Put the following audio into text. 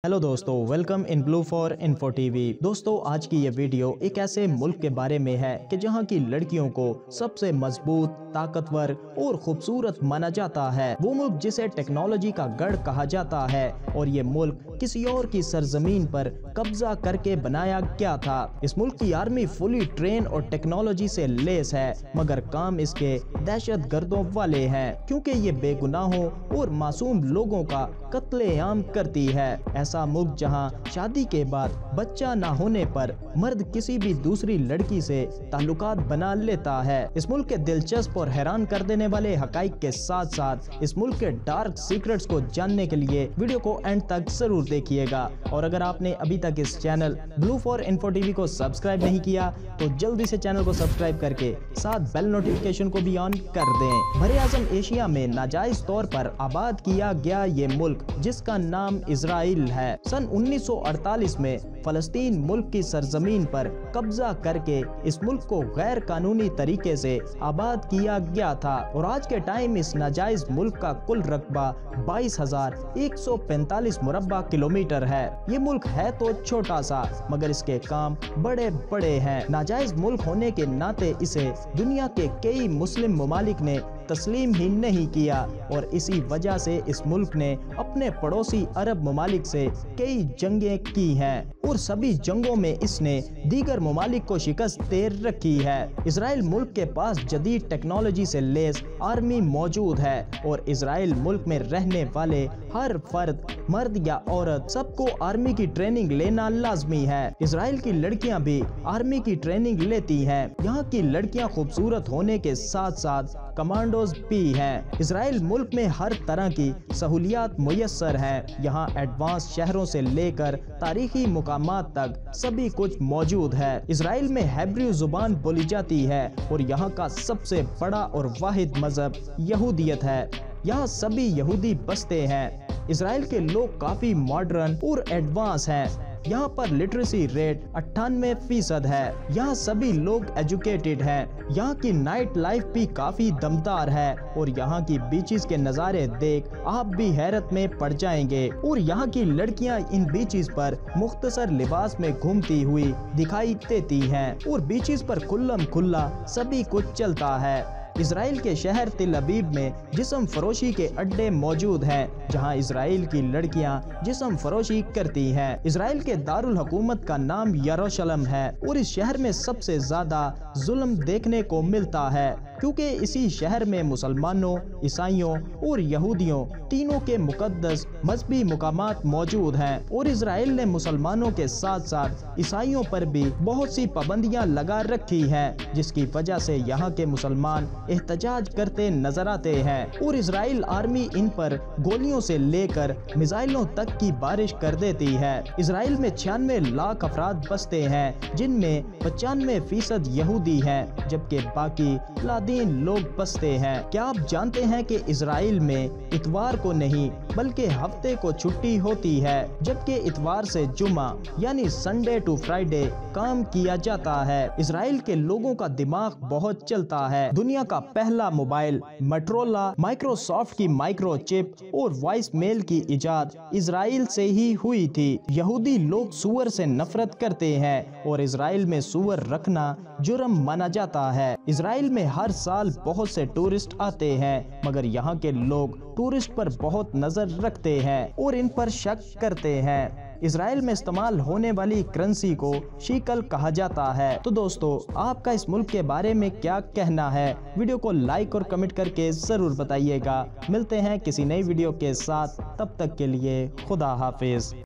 Hello दोस्तों, welcome in blue for info TV. दोस्तों, आज की ये वीडियो एक ऐसे मुल्क के बारे में है कि जहां की लड़कियों को सबसे मजबूत, ताकतवर और खूबसूरत माना जाता है। वो मुल्क जिसे टेक्नोलॉजी का गढ़ कहा जाता है और ये मुल्क किसी और की सरजमीन पर कब्जा करके बनाया गया था। इस मुल्क की आर्मी फुली ट्रेन और टेक्नोलॉजी से लेस है, मगर काम इसके दहशत गर्दों वाले हैं, क्योंकि ये बेगुनाहों और मासूम लोगों का कत्लेआम करती है। ऐसा मुल्क जहां शादी के बाद बच्चा ना होने पर मर्द किसी भी दूसरी लड़की से ताल्लुकात बना लेता है। इस मुल्क के दिलचस्प और हैरान कर देने वाले हकाइक के साथ साथ इस मुल्क के डार्क सीक्रेट्स को जानने के लिए वीडियो को एंड तक जरूर देखिएगा। और अगर आपने अभी तक इस channel blue for info TV को सब्सक्राइब नहीं किया तो जल्दी से चैनल को सब्सक्राइब करके साथ बेल नोटिफिकेशन को भी ऑन कर दें। बड़े आजम एशिया में नाजायज तौर पर आबाद किया गया ये मुल्क, जिसका नाम इजराइल है, सन 1948 में फलस्तीन मुल्क की सरजमीन पर कब्जा करके इस मुल्क को गैर कानूनी तरीके से आबाद किया गया था। और आज के टाइम इस नाजायज मुल्क का कुल रकबा 22,145 मुरब्बा किलोमीटर है। ये मुल्क है तो छोटा सा, मगर इसके काम बड़े बड़े हैं। नाजायज मुल्क होने के नाते इसे दुनिया के कई मुस्लिम ममालिक ने तस्लीम ही नहीं किया, और इसी वजह से इस मुल्क ने अपने पड़ोसी अरब ममालिक से कई जंगें की हैं, और सभी जंगों में इसने दीगर ममालिक को शिकस्त दे रखी है। इजराइल मुल्क के पास जदीद टेक्नोलॉजी से लेस आर्मी मौजूद है, और इजराइल मुल्क में रहने वाले हर फर्द, मर्द या औरत, सबको आर्मी की ट्रेनिंग लेना लाजमी है। इजराइल की लड़कियां भी आर्मी की ट्रेनिंग लेती हैं। यहाँ की लड़कियां खूबसूरत होने के साथ साथ कमांडोज भी हैं। इजराइल मुल्क में हर तरह की सहूलियात मुयस्सर हैं। यहाँ एडवांस शहरों से लेकर तारीखी मुकामात तक सभी कुछ मौजूद है। इजराइल में हेब्रू जुबान बोली जाती है, और यहाँ का सबसे बड़ा और वाहिद मजहब यहूदियत है। यहाँ सभी यहूदी बसते हैं। इजराइल के लोग काफी मॉडर्न और एडवांस हैं। यहाँ पर लिटरेसी रेट 98% है। यहाँ सभी लोग एजुकेटेड हैं। यहाँ की नाइट लाइफ भी काफी दमदार है, और यहाँ की बीचेस के नज़ारे देख आप भी हैरत में पड़ जाएंगे। और यहाँ की लड़कियाँ इन बीचेस पर मुख्तसर लिबास में घूमती हुई दिखाई देती हैं, और बीचेस पर खुल्लम खुल्ला सभी कुछ चलता है। इजराइल के शहर तिल अबीब में जिस्म फरोशी के अड्डे मौजूद हैं, जहां इजराइल की लड़कियां जिस्म फरोशी करती हैं। इजराइल के दारुल हुकूमत का नाम यरूशलेम है, और इस शहर में सबसे ज्यादा जुल्म देखने को मिलता है, क्योंकि इसी शहर में मुसलमानों, ईसाइयों और यहूदियों तीनों के मुकद्दस मजहबी मुकामात मौजूद हैं। और इजराइल ने मुसलमानों के साथ साथ ईसाइयों पर भी बहुत सी पाबंदियां लगा रखी हैं, जिसकी वजह से यहाँ के मुसलमान एहतजाज करते नजर आते हैं। और इजराइल आर्मी इन पर गोलियों से लेकर मिसाइलों तक की बारिश कर देती है। इजराइल में 96 लाख अफराद बसते हैं, जिनमें 95% यहूदी हैं, जबकि बाकी लादीन लोग बसते हैं। क्या आप जानते हैं कि इजराइल में इतवार को नहीं बल्कि हफ्ते को छुट्टी होती है, जबकि इतवार से जुमा यानी संडे टू फ्राइडे काम किया जाता है। इजराइल के लोगों का दिमाग बहुत चलता है। दुनिया का पहला मोबाइल मोटोरोला, माइक्रोसॉफ्ट की माइक्रोचिप और वॉइस मेल की इजाद इजराइल से ही हुई थी। यहूदी लोग सूअर से नफरत करते हैं, और इजराइल में सूअर रखना जुर्म माना जाता है। इजराइल में हर साल बहुत से टूरिस्ट आते हैं, मगर यहाँ के लोग टूरिस्ट पर बहुत नजर रखते हैं और इन पर शक करते हैं। इजराइल में इस्तेमाल होने वाली करेंसी को शीकल कहा जाता है। तो दोस्तों, आपका इस मुल्क के बारे में क्या कहना है? वीडियो को लाइक और कमेंट करके जरूर बताइएगा। मिलते हैं किसी नई वीडियो के साथ, तब तक के लिए खुदा हाफिज।